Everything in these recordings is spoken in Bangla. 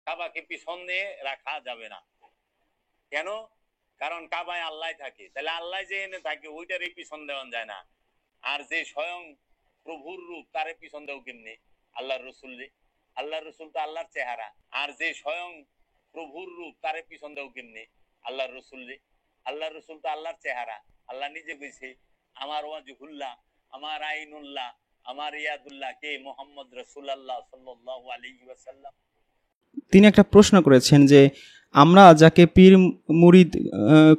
কাবাকে পিছন দিয়ে রাখা যাবে না। কেন? কারণ কাবায় আল্লাহ থাকে, তাহলে আল্লাহ যে এনে থাকে ওইটারই পিছন দেওয়া যায় না। আর যে স্বয়ং প্রভুর রূপ তারে পিছন দেও কেমনি? আল্লাহর রসুল রে, আল্লাহর রসুল তো আল্লাহর চেহারা। আর যে স্বয়ং প্রভুর রূপ তারে পিছন দেও কেমনি? আল্লাহর রসুল রে, আল্লাহর রসুল তো আল্লাহর চেহারা। আল্লাহ নিজে কইছে আমার ওয়াজহুল্লাহ, আমার আইনুল্লাহ, আমার ইয়াদুল্লাহ কে? মুহাম্মদ রাসূলুল্লাহ সাল্লাল্লাহু আলাইহি ওয়াসাল্লাম। তিনি একটা প্রশ্ন করেছেন যে আমরা যাকে পীর মুরিদ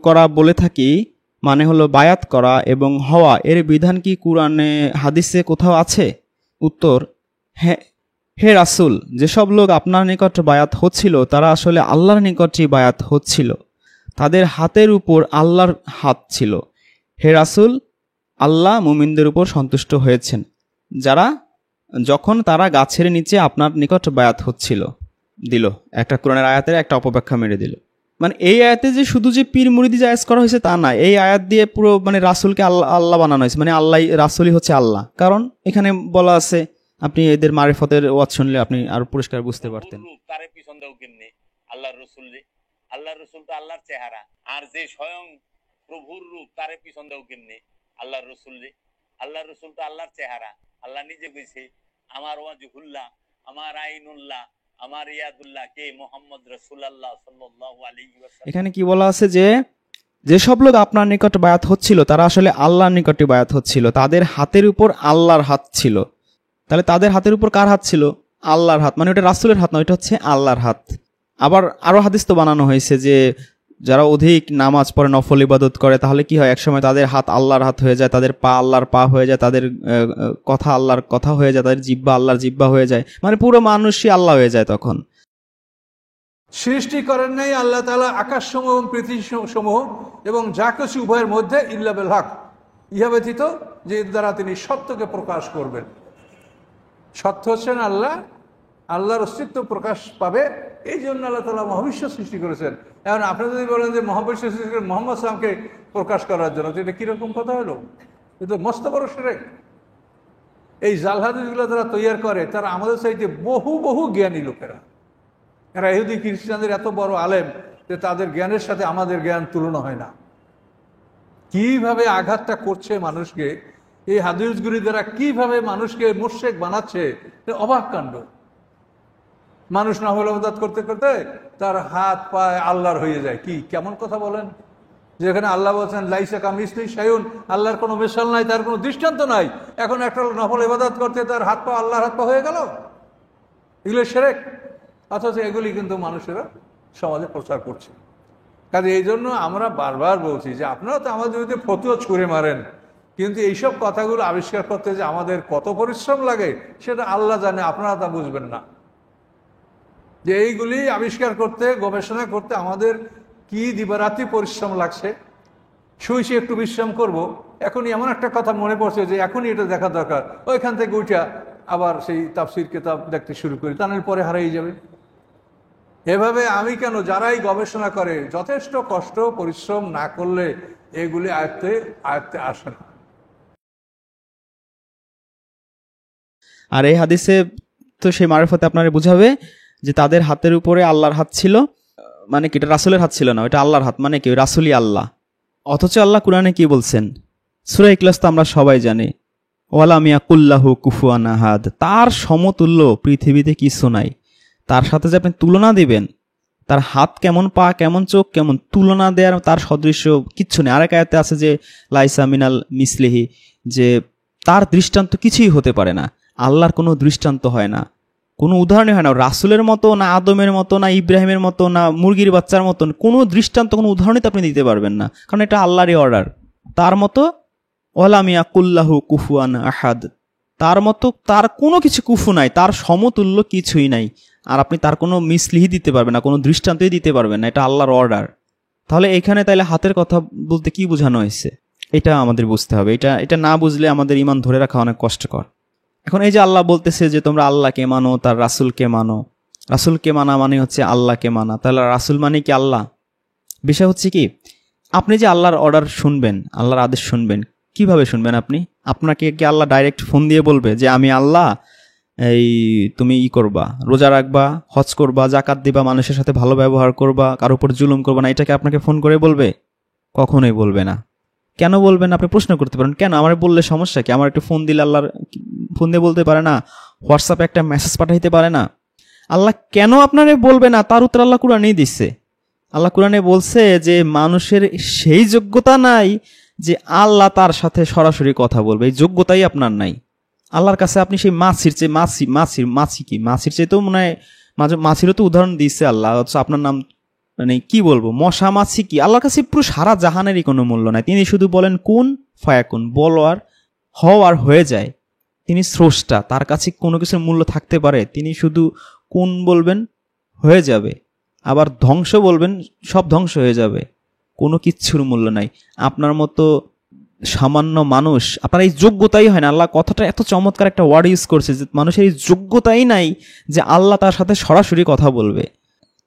করা বলে থাকি, মানে হলো বায়াত করা এবং হওয়া, এর বিধান কি কুরআনে হাদিসে কোথাও আছে? উত্তর, হ্যাঁ, হে রাসূল, যেসব লোক আপনার নিকট বায়াত হচ্ছিল তারা আসলে আল্লাহর নিকটই বায়াত হচ্ছিল, তাদের হাতের উপর আল্লাহর হাত ছিল। হে রাসূল, আল্লাহ মুমিনদের উপর সন্তুষ্ট হয়েছেন যখন তারা গাছের নিচে আপনার নিকট বায়াত হচ্ছিল। দিল একটা কোরআনের আয়াতের একটা অপব্যাখ্যা মেরে দিল। মানে এই আয়াতে যে শুধু যে পীর মুরিদি জায়েজ করা হয়েছে তা না, এই আয়াত দিয়ে পুরো মানে রাসূলকে আল্লাহ বানানো হয়েছে, মানে আল্লাহ রাসূলই হচ্ছে আল্লাহ। কারণ এখানে বলা আছে, আপনি এদের মারিফতের ওয়াজ শুনলে আপনি আরো পরিষ্কার বুঝতে পারতেন। তারে পিছন দাও কেমনে? আল্লাহর রসুল রে, আল্লাহর রসুল তো আল্লাহর চেহারা। আর যে স্বয়ং প্রভুর রূপ তারে পিছন দাও কেমনে? আল্লাহর রসুল রে, আল্লাহর রসুল তো আল্লাহর চেহারা। আল্লাহ নিজে কইছে আমার ওয়াজহুল্লাহ, আমার আইনুল্লাহ, আমার ইয়াদুল্লাহ কে? মুহাম্মদ রাসূলুল্লাহ সাল্লাল্লাহু আলাইহি ওয়াসাল্লাম। এখানে কি বলা আছে যে যেসব লোক আপনার নিকট বায়াত হচ্ছিল তারা আসলে আল্লাহর নিকটে বায়াত হচ্ছিল, তাদের হাতের উপর আল্লাহর হাত ছিল। তাহলে তাদের হাতের উপর কার হাত ছিল? আল্লাহর হাত। মানে ওটা রাসূলের হাত না, ওইটা হচ্ছে আল্লাহর হাত। আবার আরো হাদিস তো বানানো হয়েছে যে যারা অধিক নামাজ পড়ে, নফল ইবাদত করে, তাহলে কি হয়, একসময় তাদের হাত আল্লাহর হাত হয়ে যায়, তাদের পা আল্লাহর পা হয়ে যায়, তাদের কথা আল্লাহর কথা হয়ে যায়, তাদের জিহ্বা আল্লাহর জিহ্বা হয়ে যায়, মানে পুরো মানুষই আল্লাহ হয়ে যায় তখন। সৃষ্টি করেন নাই আল্লাহ তাআলা আকাশসমূহ এবং পৃথিবীসমূহ এবং যা কিছু উভয়ের মধ্যে ইল্লা বিল হক, ইহা ব্যতীত যে দ্বারা তিনি সত্যকে প্রকাশ করবেন। সত্য হচ্ছেন আল্লাহ, আল্লাহর অস্তিত্ব প্রকাশ পাবে, এই জন্য আল্লাহ তাআলা মহাবিশ্ব সৃষ্টি করেছেন। এখন আপনি যদি বলেন যে মহাবিশ্ব সৃষ্টি করে মোহাম্মদ সাল্লামকে প্রকাশ করার জন্য, তো এটা কিরকম কথা হলো? এটা মস্ত বড় শিরক। এই জাল হাদিসগুলো যারা তৈরি করে তারা আমাদের চাইতে বহু বহু জ্ঞানী লোকেরা। এরা ইহুদি খ্রিস্টানদের এত বড় আলেম যে তাদের জ্ঞানের সাথে আমাদের জ্ঞান তুলনা হয় না। কিভাবে আঘাতটা করছে মানুষকে, এই হাদিসগুলি দ্বারা কিভাবে মানুষকে মুশরিক বানাচ্ছে, অবাক কাণ্ড। মানুষ নফল ইবাদত করতে করতে তার হাত পায়ে আল্লাহর হয়ে যায়। কি কেমন কথা বলেন? যেখানে আল্লাহ বলছেন লাইসা কামিসলি শাইউন, আল্লাহর কোনো মিসাল নাই, তার কোনো দৃষ্টান্ত নাই। এখন একটা নফল ইবাদত করতে তার হাত পা আল্লাহর হাত পা হয়ে গেল, এগুলো শিরক। অথচ এগুলি কিন্তু মানুষেরা সমাজে প্রচার করছে। কাজে এই জন্য আমরা বারবার বলছি যে আপনারা তো আমাদের বিরুদ্ধে ফতুয়া ছুঁড়ে মারেন, কিন্তু এইসব কথাগুলো আবিষ্কার করতে যে আমাদের কত পরিশ্রম লাগে সেটা আল্লাহ জানে, আপনারা তা বুঝবেন না। যে এইগুলি আবিষ্কার করতে, গবেষণা করতে আমাদের কি দিবারাতি পরিশ্রম লাগছে। শুয়েছি একটু বিশ্রাম করব, এখনই এমন একটা কথা মনে পড়ছে যে এখনই এটা দেখা দরকার, ওইখান থেকে উঠা আবার সেই তাফসির কিতাব দেখতে শুরু করি, তাহলে পরে হারিয়ে যাবে। এভাবে আমি কেন, যারাই গবেষণা করে যথেষ্ট কষ্ট পরিশ্রম না করলে এগুলি আয়ত্তে আসে না। আর এই হাদিসে তো সেই মারিফতে আপনারা বুঝাবে যে তাদের হাতের উপরে আল্লাহর হাত ছিল, মানে কি এটা রাসূলের হাত ছিল না, এটা আল্লাহর হাত, মানে কি রাসূলই আল্লাহ। অথচ আল্লাহ কুরআনে কি বলছেন? সূরা ইখলাস তো আমরা সবাই জানি, ওয়ালাম ইয়াকুল্লাহু কুফুয়ান আহাদ, তার সমতুল্য পৃথিবীতে কিছু নাই। তার সাথে যে আপনি তুলনা দিবেন, তার হাত কেমন, পা কেমন, চোখ কেমন, তুলনা দেওয়ার তার সদৃশ্য কিচ্ছু নেই। আরেক আয়াতে আছে যে লাইসা মিনাল মিসলিহি, যে তার দৃষ্টান্ত কিছুই হতে পারে না। আল্লাহর কোনো দৃষ্টান্ত হয় না, কোনো উদাহরণই হয় না। রাসূলের মতো না, আদমের মতো না, ইব্রাহিমের মতো না, মুরগির বাচ্চার মতন কোনো দৃষ্টান্ত, কোনো উদাহরণই তো আপনি দিতে পারবেন না, কারণ এটা আল্লাহরই অর্ডার। তার মতো ওয়ালাম ইয়াকুল্লাহু কুফুয়ান আহাদ, তার মতো তার কোনো কিছু কুফু নাই, তার সমতুল্য কিছুই নাই। আর আপনি তার কোনো মিসলিহি দিতে পারবেন না, কোনো দৃষ্টান্তই দিতে পারবেন না, এটা আল্লাহর অর্ডার। তাহলে এখানে তাইলে হাতের কথা বলতে কি বোঝানো হয়েছে, এটা আমাদের বুঝতে হবে। এটা না বুঝলে আমাদের ঈমান ধরে রাখা অনেক কষ্টকর। এখন এই যে আল্লাহ বলতেছে যে তোমরা আল্লাহকে মানো, তার রাসূলকে মানো। রাসূলকে মানা মানে হচ্ছে আল্লাহকে মানা, তাহলে রাসূল মানে কি আল্লাহ? বিষয় হচ্ছে কি, আপনি যে আল্লাহর অর্ডার শুনবেন, আল্লাহর আদেশ শুনবেন, কিভাবে শুনবেন? আপনাকে কি আল্লাহ ডাইরেক্ট ফোন দিয়ে বলবে যে আমি আল্লাহ, এই তুমি করবা, রোজা রাখবা, হজ করবা, জাকাত দিবা, মানুষের সাথে ভালো ব্যবহার করবা, কারোর উপর জুলুম করবা না, এটাকে আপনাকে ফোন করে বলবে? কখনোই বলবে না। কেন বলবে না? আপনি প্রশ্ন করতে পারেন, কেন আমার বললে সমস্যা কি? আমার একটু ফোন দিলে আল্লাহর ফোন দিয়ে বলতে পারে না? হোয়াটসঅ্যাপে একটা মেসেজ পাঠাইতে পারে না? আল্লাহ কেন আপনারে বলবে না তার উত্তর আল্লাহ কোরআনেই দিচ্ছে। আল্লাহ কোরআনে বলছে যে মানুষের সেই যোগ্যতা নাই যে আল্লাহ তার সাথে সরাসরি কথা বলবে, এই যোগ্যতাই আপনার নাই। আল্লাহর কাছে আপনি সেই মাছির চেয়ে মাছির চেয়ে তো মনে হয় মাছিরও তো উদাহরণ দিচ্ছে আল্লাহ, অথচ আপনার নাম মানে কি বলবো, মশা মাছি কি, আল্লাহর কাছে পুরো সারা জাহানেরই কোনো মূল্য নাই। তিনি শুধু বলেন কুন ফায়াকুন, বলো আর হও আর হয়ে যায়। তিনি স্রষ্টা, তার কাছে কোনো কিছুর মূল্য থাকতে পারে? তিনি শুধু কোন বলবেন, হয়ে যাবে, আবার ধ্বংস বলবেন, সব ধ্বংস হয়ে যাবে, কোনো কিচ্ছুর মূল্য নাই। আপনার মতো সামান্য মানুষ, আপনার এই যোগ্যতাই হয় না। আল্লাহ কথাটা এত চমৎকার একটা ওয়ার্ড ইউজ করছে যে মানুষের এই যোগ্যতাই নাই যে আল্লাহ তার সাথে সরাসরি কথা বলবে।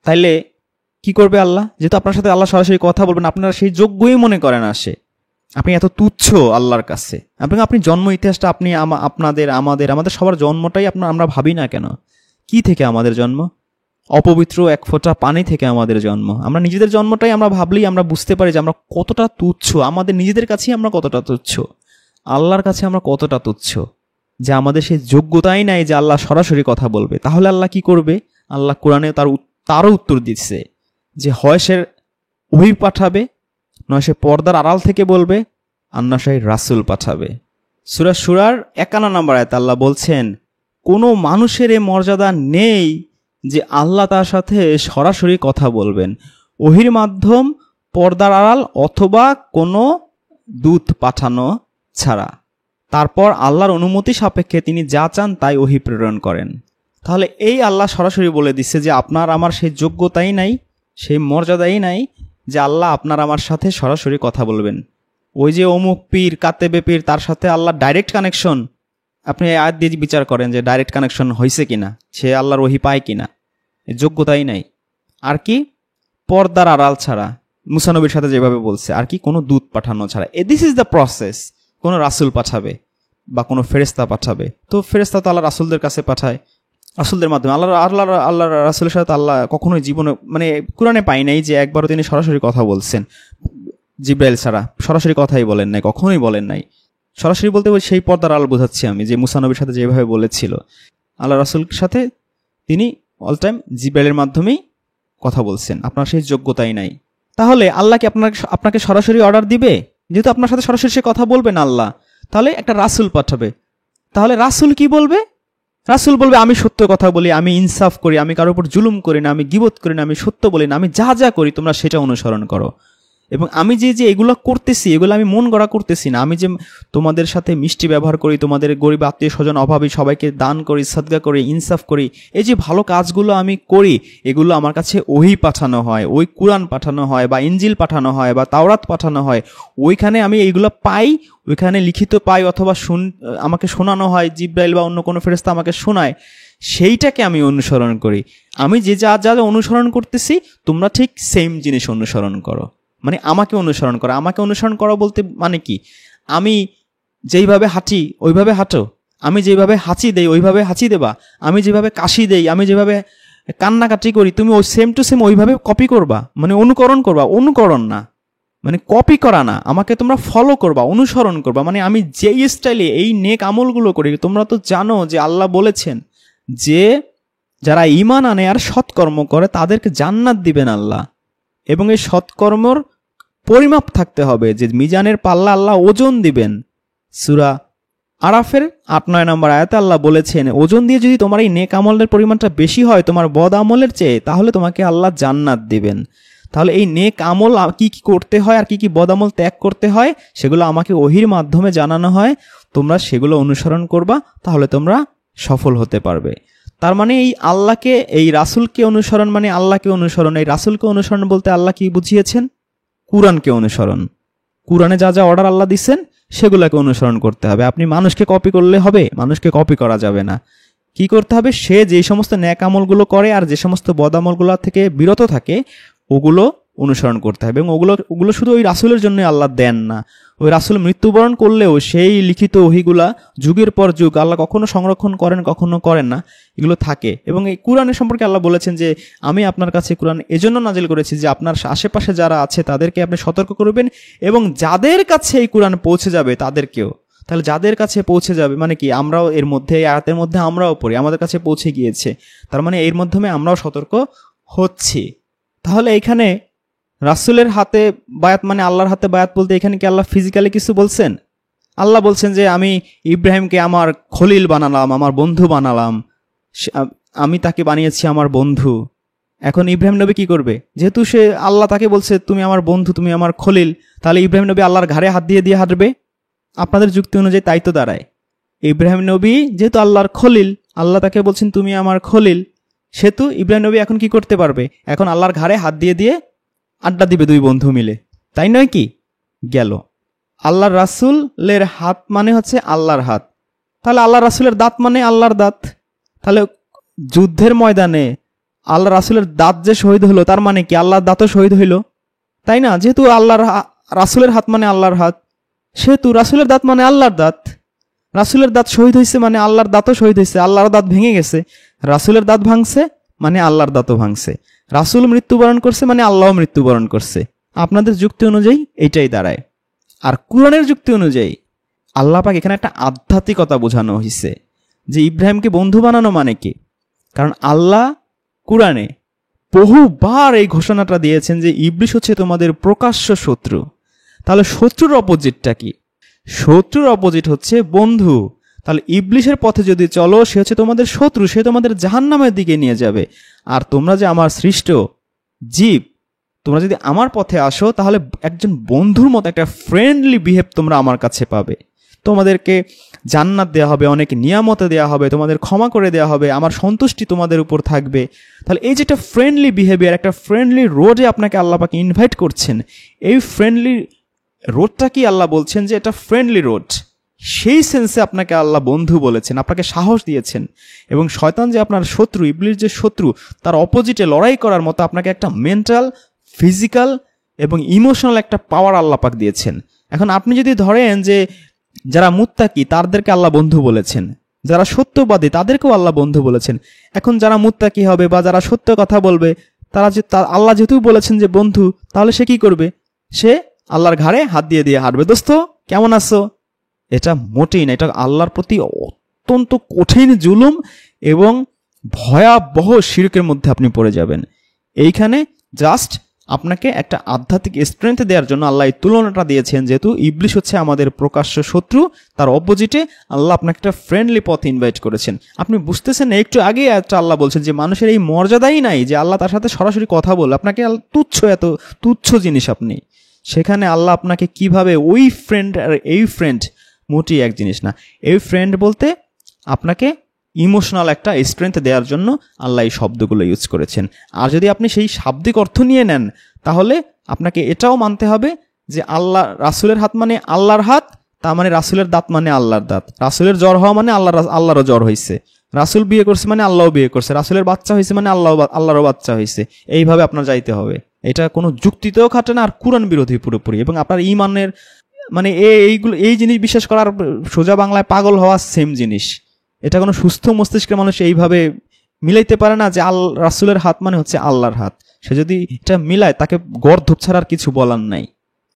তাইলে কি করবে আল্লাহ? যেহেতু আপনার সাথে আল্লাহ সরাসরি কথা বলবেন, আপনারা সেই যোগ্যই মনে করেন আসে, আপনি এত তুচ্ছ আল্লাহর কাছে। আপনি জন্ম ইতিহাসটা আপনি আমাদের সবার জন্মটাই আমরা ভাবি না কেন? কি থেকে আমাদের জন্ম? অপবিত্র এক ফোঁটা পানি থেকে আমাদের জন্ম। আমরা নিজেদের জন্মটাই আমরা ভাবলেই আমরা বুঝতে পারি যে আমরা কতটা তুচ্ছ, আমাদের নিজেদের কাছেই আমরা কতটা তুচ্ছ, আল্লাহর কাছে আমরা কতটা তুচ্ছ, যে আমাদের সেই যোগ্যতাই নাই যে আল্লাহ সরাসরি কথা বলবে। তাহলে আল্লাহ কি করবে? আল্লাহ কোরআনে তারও উত্তর দিচ্ছে যে হয় সে ওহী পাঠাবে, নয় সে পর্দার আড়াল থেকে বলবে, আর না সে রাসূল পাঠাবে। সূরা শুরার 51 নম্বর আয়াতে আল্লাহ বলছেন, কোনো মানুষের এ মর্যাদা নেই যে আল্লাহ তার সাথে সরাসরি কথা বলবেন, ওহীর মাধ্যম, পর্দার আড়াল অথবা কোনো দূত পাঠানো ছাড়া। তারপর আল্লাহর অনুমতি সাপেক্ষে তিনি যা চান তাই ওহী প্রেরণ করেন। তাহলে এই আল্লাহ সরাসরি বলে দিচ্ছে যে আপনার আমার সেই যোগ্যতাই নাই, সেই মর্যাদাই নাই যে আল্লাহ আপনার আমার সাথে সরাসরি কথা বলবেন। ওই যে অমুক পীর, কাতেবে পীর, তার সাথে আল্লাহ ডাইরেক্ট কানেকশন, আপনি আয়াত দিয়ে বিচার করেন যে ডাইরেক্ট কানেকশন হয়েছে কিনা, সে আল্লাহর ওহী পায় কিনা, যোগ্যতাই নাই। আর কি? পর্দার আড়াল ছাড়া, মুসা নবীর সাথে যেভাবে বলছে, আর কি? কোনো দূত পাঠানো ছাড়া। This is the process. কোনো রাসূল পাঠাবে বা কোনো ফেরেশতা পাঠাবে, তো ফেরেশতা তো আল্লাহ রাসূলদের কাছে পাঠায়, রাসূলদের মাধ্যমে। আল্লাহ রাসূলের সাথে আল্লাহ কখনোই জীবনে মানে কোরআনে পাই নাই যে একবারও তিনি সরাসরি কথা বলছেন। জিব্রাইল ছাড়া সরাসরি কথাই বলেন নাই, কখনোই বলেন নাই। সরাসরি বলতে সেই পর্দার আল বোঝাচ্ছি আমি, যে মুসা নবীর সাথে যেভাবে বলেছিল, আল্লাহ রাসূলের সাথে তিনি অল টাইম জিব্রাইলের মাধ্যমেই কথা বলছেন। আপনার সেই যোগ্যতাই নাই। তাহলে আল্লাহ কি আপনাকে সরাসরি অর্ডার দিবে? যেহেতু আপনার সাথে সরাসরি সে কথা বলবেন আল্লাহ, তাহলে একটা রাসূল পাঠাবে। তাহলে রাসূল কি বলবে? রাসূল বলবে, আমি সত্য কথা বলি, আমি ইনসাফ করি, আমি কারোর উপর জুলুম করি না, আমি গীবত করি না, আমি সত্য বলি না, আমি যা যা করি তোমরা সেটা অনুসরণ করো। এবং আমি যে এগুলো করতেছি, এগুলো আমি মন গড়া করতেছি না। আমি যে তোমাদের সাথে মিষ্টি ব্যবহার করি, তোমাদের গরিব আত্মীয় স্বজন অভাবী সবাইকে দান করি, সাদকা করি, ইনসাফ করি, এই যে ভালো কাজগুলো আমি করি, এগুলো আমার কাছে ওহী পাঠানো হয়, ওই কুরআন পাঠানো হয়, বা ইনজিল পাঠানো হয়, বা তাওরাত পাঠানো হয়, ওইখানে আমি এইগুলো পাই, ওইখানে লিখিত পাই, অথবা আমাকে শোনানো হয়, জিব্রাইল বা অন্য কোনো ফেরেশতা আমাকে শোনায়, সেইটাকে আমি অনুসরণ করি। আমি যে যা যা অনুসরণ করতেছি তোমরা ঠিক সেম জিনিস অনুসরণ করো, মানে আমাকে অনুসরণ করা। আমাকে অনুসরণ করা বলতে মানে কি? আমি যেইভাবে হাঁটি ওইভাবে হাঁটো, আমি যেভাবে হাঁচি দেই ওইভাবে হাঁচি দেবা, আমি যেভাবে কাশি দেই, আমি যেভাবে কান্নাকাটি করি, তুমি ওই সেম টু সেম ওইভাবে কপি করবা, মানে অনুকরণ করবা। অনুকরণ না, মানে কপি করা না, আমাকে তোমরা ফলো করবা, অনুসরণ করবা। মানে আমি যেই স্টাইলে এই নেক আমলগুলো করি, তোমরা তো জানো যে আল্লাহ বলেছেন যে যারা ঈমান আনে আর সৎকর্ম করে তাদেরকে জান্নাত দিবেন আল্লাহ। এবং এই সৎকর্মর পরিমাপ থাকতে হবে, যে মিজানের পাল্লা আল্লাহ ওজন দিবেন। সূরা আরাফের 8-9 নম্বর আয়াতে আল্লাহ বলেছেন, ওজন দিয়ে যদি তোমার এই নেক আমলের পরিমাণটা বেশি হয় তোমার বদ আমলের চেয়ে, তাহলে তোমাকে আল্লাহ জান্নাত দিবেন। তাহলে এই নেক আমল কি কি করতে হয় আর কি কি বদ আমল ত্যাগ করতে হয়, সেগুলো আমাকে ওহীর মাধ্যমে জানানো হয়, তোমরা সেগুলো অনুসরণ করবা, তাহলে তোমরা সফল হতে পারবে। তার মানে এই আল্লাহকে, এই রাসূলকে অনুসরণ মানে আল্লাহকে অনুসরণ। এই রাসূলকে অনুসরণ বলতে আল্লাহ কি বুঝিয়েছেন? কুরআনকে অনুসরণ। কুরআনে যা যা অর্ডার আল্লাহ দিচ্ছেন সেগুলোকে অনুসরণ করতে হবে। আপনি মানুষকে কপি করলে হবে? মানুষকে কপি করা যাবে না। কি করতে হবে? সে যে সমস্ত নেক আমলগুলো করে আর যে সমস্ত বদ আমলগুলো থেকে বিরত থাকে, ওগুলো অনুসরণ করতে হবে। এবং ওগুলো শুধু ওই রাসূলের জন্য আল্লাহ দেন না, ওই রাসূল মৃত্যুবরণ করলেও সেই লিখিত ওহীগুলা যুগের পর যুগ আল্লাহ কখনো সংরক্ষণ করেন, কখনো করেন না, এগুলো থাকে। এবং এই কোরআনের সম্পর্কে আল্লাহ বলেছেন যে আমি আপনার কাছে কোরআন এজন্য নাজিল করেছি যে আপনার আশেপাশে যারা আছে তাদেরকে আপনি সতর্ক করবেন, এবং যাদের কাছে এই কোরআন পৌঁছে যাবে তাদেরকেও। তাহলে যাদের কাছে পৌঁছে যাবে মানে কি, আমরাও এর মধ্যে, এই আয়াতের মধ্যে আমরাও পড়ি, আমাদের কাছে পৌঁছে গিয়েছে, তার মানে এর মাধ্যমে আমরাও সতর্ক হচ্ছি। তাহলে এখানে রাসূলের হাতে বায়াত মানে আল্লাহর হাতে বায়াত বলতে এখানে কি আল্লাহ ফিজিক্যালি কিছু বলছেন? আল্লাহ বলছেন যে আমি ইব্রাহিমকে আমার খলিল বানালাম, আমার বন্ধু বানালাম, আমি তাকে বানিয়েছি আমার বন্ধু। এখন ইব্রাহিম নবী কি করবে? যেহেতু সে আল্লাহ তাকে বলছে তুমি আমার বন্ধু, তুমি আমার খলিল, তাহলে ইব্রাহিম নবী আল্লাহর ঘাড়ে হাত দিয়ে দিয়ে হাঁটবে? আপনাদের যুক্তি অনুযায়ী তাই তো দাঁড়ায়। ইব্রাহিম নবী যেহেতু আল্লাহর খলিল, আল্লাহ তাকে বলছেন তুমি আমার খলিল, সেহেতু ইব্রাহিম নবী এখন কি করতে পারবে? এখন আল্লাহর ঘাড়ে হাত দিয়ে দিয়ে আড্ডা দিবে দুই বন্ধু মিলে, তাই নয় কি? গেল। আল্লাহর রাসূলের হাত মানে হচ্ছে আল্লাহর হাত, তাহলে আল্লাহ রাসূলের দাঁত মানে আল্লাহর দাঁত। তাহলে যুদ্ধের ময়দানে আল্লাহ রাসূলের দাঁত যে শহীদ হলো তার মানে কি আল্লাহর দাঁতও শহীদ হইল, তাই না? যেহেতু আল্লাহর রাসূলের হাত মানে আল্লাহর হাত, সেহেতু রাসূলের দাঁত মানে আল্লাহর দাঁত। রাসূলের দাঁত শহীদ হয়েছে মানে আল্লাহর দাঁতও শহীদ হয়েছে, আল্লাহর দাঁত ভেঙে গেছে, রাসূলের দাঁত ভাঙছে মানে আল্লাহর দাঁতও ভাঙছে। রাসূল মৃত্যুবরণ করছে মানে আল্লাহও মৃত্যুবরণ করছে। আপনাদের যুক্তি অনুযায়ী এইটাই দাঁড়ায়। আর কোরআনের যুক্তি অনুযায়ী আল্লাহ পাক এখানে একটা আধ্যাত্মিকতা বোঝানো হয়েছে যে ইব্রাহিমকে বন্ধু বানানো মানে কি। কারণ আল্লাহ কোরআনে বহুবার এই ঘোষণাটা দিয়েছেন যে ইবলিস হচ্ছে তোমাদের প্রকাশ্য শত্রু। তাহলে শত্রুর অপোজিটটা কি? শত্রুর অপোজিট হচ্ছে বন্ধু। তাহলে ইবলিসের পথে যদি চলো, সে হচ্ছে তোমাদের শত্রু, সে তোমাদের জাহান্নামের দিকে নিয়ে যাবে। আর তোমরা যে আমার সৃষ্ট জীব, তোমরা যদি আমার পথে আসো তাহলে একজন বন্ধুর মতো একটা ফ্রেন্ডলি বিহেভ তোমরা আমার কাছে পাবে। তোমাদেরকে জান্নাত দেওয়া হবে, অনেক নিয়ামতে দেওয়া হবে, তোমাদের ক্ষমা করে দেওয়া হবে, আমার সন্তুষ্টি তোমাদের উপর থাকবে। তাহলে এই যেটা ফ্রেন্ডলি বিহেভিয়ার, একটা ফ্রেন্ডলি রোডে আপনাকে আল্লাহ পাক ইনভাইট করছেন, এই ফ্রেন্ডলি রোডটা কি আল্লাহ বলছেন যে এটা ফ্রেন্ডলি রোড, সেই সেন্সে আপনাকে আল্লাহ বন্ধু বলেছেন, আপনাকে সাহস দিয়েছেন। এবং শয়তান যে আপনার শত্রু, ইবলিস যে শত্রু, তার অপোজিটে লড়াই করার মতো আপনাকে একটা মেন্টাল, ফিজিক্যাল এবং ইমোশনাল একটা পাওয়ার আল্লাহ পাক দিয়েছেন। এখন আপনি যদি ধরেন যে যারা মুত্তাকি তাদেরকে আল্লাহ বন্ধু বলেছেন, যারা সত্যবাদী তাদেরকেও আল্লাহ বন্ধু বলেছেন, এখন যারা মুত্তাকি হবে বা যারা সত্য কথা বলবে তারা যে আল্লাহ যেহেতু বলেছেন যে বন্ধু, তাহলে সে কি করবে? সে আল্লাহর ঘাড়ে হাত দিয়ে দিয়ে হাঁটবে, দোস্ত কেমন আছো? এটা মোটেই না, এটা আল্লাহর প্রতি অত্যন্ত কঠিন জুলুম এবং ভয়াবহ শিরকের মধ্যে আপনি পড়ে যাবেন। এইখানে জাস্ট আপনাকে একটা আধ্যাত্মিক স্ট্রেংথ দেওয়ার জন্য আল্লাহ এই তুলনাটা দিয়েছেন, যেহেতু ইবলিস হচ্ছে আমাদের প্রকাশ্য শত্রু, তার অপোজিটে আল্লাহ আপনাকে একটা ফ্রেন্ডলি পথ ইনভাইট করেছেন। আপনি বুঝতেছেন না, একটু আগে একটা আল্লাহ বলছেন যে মানুষের এই মর্যাদাই নাই যে আল্লাহ তার সাথে সরাসরি কথা বলে, আপনাকে তুচ্ছ, এত তুচ্ছ জিনিস আপনি, সেখানে আল্লাহ আপনাকে কিভাবে ওই ফ্রেন্ড আর এই ফ্রেন্ড মোটেই এক জিনিস না। এই ফ্রেন্ড বলতে আপনাকে ইমোশনাল একটা স্ট্রেংথ দেওয়ার জন্য আল্লাহ এই শব্দগুলো ইউজ করেছেন। আর যদি আপনি সেই শাব্দিক অর্থ নিয়ে নেন তাহলে আপনাকে এটাও মানতে হবে যে আল্লাহ রাসূলের হাত মানে আল্লাহর হাত, তার মানে রাসূলের দাঁত মানে আল্লাহর দাঁত, রাসূলের জ্বর হওয়া মানে আল্লাহরও জ্বর হয়েছে, রাসূল বিয়ে করছে মানে আল্লাহও বিয়ে করছে, রাসূলের বাচ্চা হয়েছে মানে আল্লাহরও বাচ্চা হয়েছে। এইভাবে আপনার যাইতে হবে। এটা কোনো যুক্তিতেও খাটে না, আর কোরআন বিরোধী পুরোপুরি। এবং আপনার ঈমানের মানে এই জিনিস বিশ্বাস করার সোজা বাংলায় পাগল হওয়া সেম জিনিস। এটা কোনো সুস্থ মস্তিষ্কের মানুষ এইভাবে মিলাইতে পারে না যে রাসূলের হাত মানে হচ্ছে আল্লাহর হাত। সে যদি এটা মিলায় তাকে গর্ধব ছাড়া আর কিছু বলার নাই।